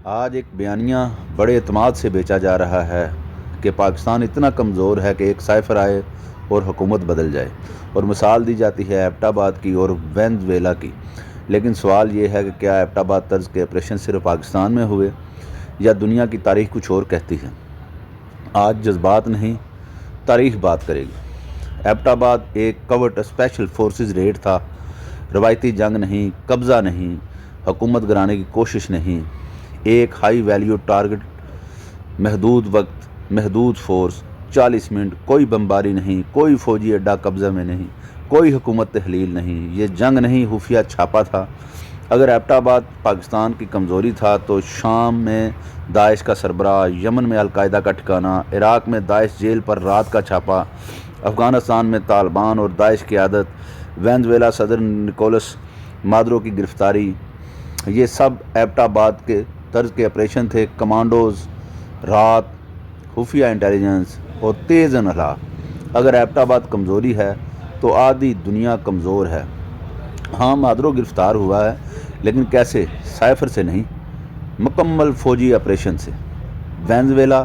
آج ایک بیانیہ بڑے اعتماد سے بیچا جا رہا ہے کہ پاکستان اتنا کمزور ہے کہ ایک سائفر آئے اور حکومت بدل جائے، اور مثال دی جاتی ہے ایبٹ آباد کی اور وینزویلا کی۔ لیکن سوال یہ ہے کہ کیا ایبٹ آباد طرز کے آپریشن صرف پاکستان میں ہوئے یا دنیا کی تاریخ کچھ اور کہتی ہے؟ آج جذبات نہیں، تاریخ بات کرے گی۔ ایبٹ آباد ایک کورٹ اسپیشل فورسز ریڈ تھا، روایتی جنگ نہیں، قبضہ نہیں، حکومت گرانے کی کوشش نہیں، ایک ہائی ویلیو ٹارگٹ، محدود وقت، محدود فورس، 40 منٹ، کوئی بمباری نہیں، کوئی فوجی اڈا قبضہ میں نہیں، کوئی حکومت تحلیل نہیں۔ یہ جنگ نہیں، خفیہ چھاپا تھا۔ اگر ایبٹ آباد پاکستان کی کمزوری تھا تو شام میں داعش کا سربراہ، یمن میں القاعدہ کا ٹھکانہ، عراق میں داعش جیل پر رات کا چھاپا، افغانستان میں طالبان اور داعش قیادت، وینزویلا صدر نکولس مادورو کی گرفتاری، یہ سب ایبٹ آباد کے طرز کے آپریشن تھے۔ کمانڈوز، رات، خفیہ انٹیلیجنس اور تیز انحراف۔ اگر ایبٹ آباد کمزوری ہے تو آدھی دنیا کمزور ہے۔ ہاں، مادورو گرفتار ہوا ہے، لیکن کیسے؟ سائفر سے نہیں، مکمل فوجی آپریشن سے۔ وینزویلا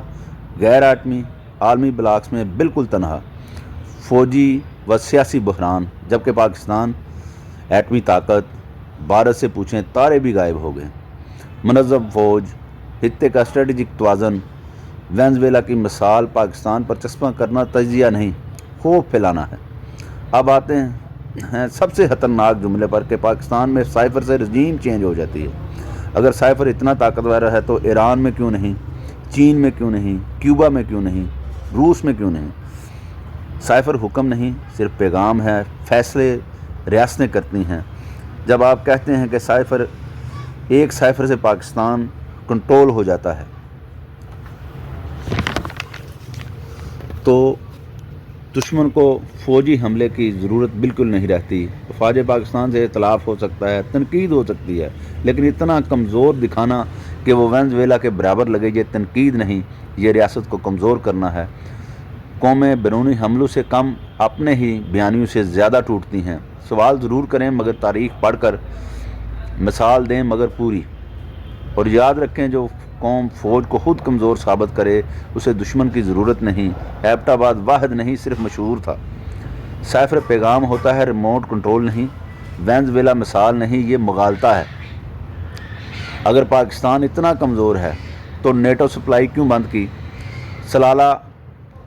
غیر ایٹمی عالمی بلاکس میں بالکل تنہا، فوجی و سیاسی بحران، جبکہ پاکستان ایٹمی طاقت، بھارت سے پوچھیں تارے بھی غائب ہو گئے۔ منظم فوج، خطے کا اسٹریٹجک توازن۔ وینزویلا کی مثال پاکستان پر چسپاں کرنا تجزیہ نہیں، خوف پھیلانا ہے۔ اب آتے ہیں سب سے خطرناک جملے پر کہ پاکستان میں سائفر سے رجیم چینج ہو جاتی ہے۔ اگر سائفر اتنا طاقتور ہے تو ایران میں کیوں نہیں، چین میں کیوں نہیں، کیوبا میں کیوں نہیں، روس میں کیوں نہیں؟ سائفر حکم نہیں، صرف پیغام ہے، فیصلے ریاستیں کرتی ہیں۔ جب آپ کہتے ہیں کہ ایک سائفر سے پاکستان کنٹرول ہو جاتا ہے تو دشمن کو فوجی حملے کی ضرورت بالکل نہیں رہتی۔ افواج پاکستان سے اختلاف ہو سکتا ہے، تنقید ہو سکتی ہے، لیکن اتنا کمزور دکھانا کہ وہ وینزویلا کے برابر لگے، یہ تنقید نہیں، یہ ریاست کو کمزور کرنا ہے۔ قومیں بیرونی حملوں سے کم اپنے ہی بیانیوں سے زیادہ ٹوٹتی ہیں۔ سوال ضرور کریں مگر تاریخ پڑھ کر، مثال دیں مگر پوری، اور یاد رکھیں جو قوم فوج کو خود کمزور ثابت کرے اسے دشمن کی ضرورت نہیں۔ ایبٹ آباد واحد نہیں، صرف مشہور تھا۔ سائفر پیغام ہوتا ہے، ریموٹ کنٹرول نہیں۔ وینزویلا مثال نہیں، یہ مغالطہ ہے۔ اگر پاکستان اتنا کمزور ہے تو نیٹو سپلائی کیوں بند کی؟ سلالہ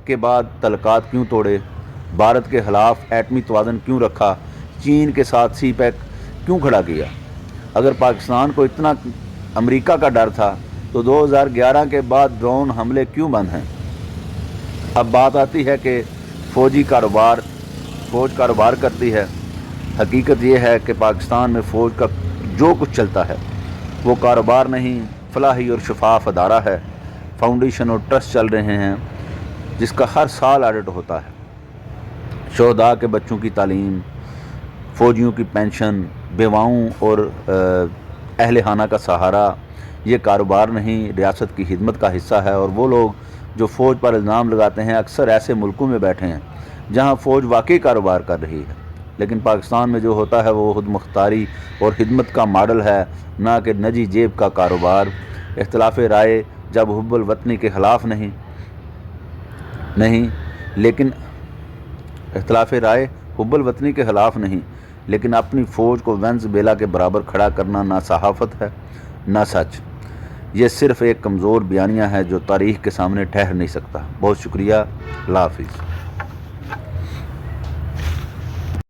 کے بعد تعلقات کیوں توڑے؟ بھارت کے خلاف ایٹمی توازن کیوں رکھا؟ چین کے ساتھ سی پیک کیوں کھڑا کیا؟ اگر پاکستان کو اتنا امریکہ کا ڈر تھا تو 2011 کے بعد ڈرون حملے کیوں بند ہیں؟ اب بات آتی ہے کہ فوج کاروبار کرتی ہے۔ حقیقت یہ ہے کہ پاکستان میں فوج کا جو کچھ چلتا ہے وہ کاروبار نہیں، فلاحی اور شفاف ادارہ ہے۔ فاؤنڈیشن اور ٹرسٹ چل رہے ہیں جس کا ہر سال آڈٹ ہوتا ہے۔ شہداء کے بچوں کی تعلیم، فوجیوں کی پینشن، بیواؤں اور اہل خانہ کا سہارا، یہ کاروبار نہیں، ریاست کی خدمت کا حصہ ہے۔ اور وہ لوگ جو فوج پر الزام لگاتے ہیں اکثر ایسے ملکوں میں بیٹھے ہیں جہاں فوج واقعی کاروبار کر رہی ہے۔ لیکن پاکستان میں جو ہوتا ہے وہ خود مختاری اور خدمت کا ماڈل ہے، نہ کہ نجی جیب کا کاروبار۔ اختلاف رائے جب حب الوطنی کے خلاف نہیں، لیکن اپنی فوج کو وینزویلا کے برابر کھڑا کرنا نہ صحافت ہے نہ سچ، یہ صرف ایک کمزور بیانیہ ہے جو تاریخ کے سامنے ٹھہر نہیں سکتا۔ بہت شکریہ، اللہ حافظ۔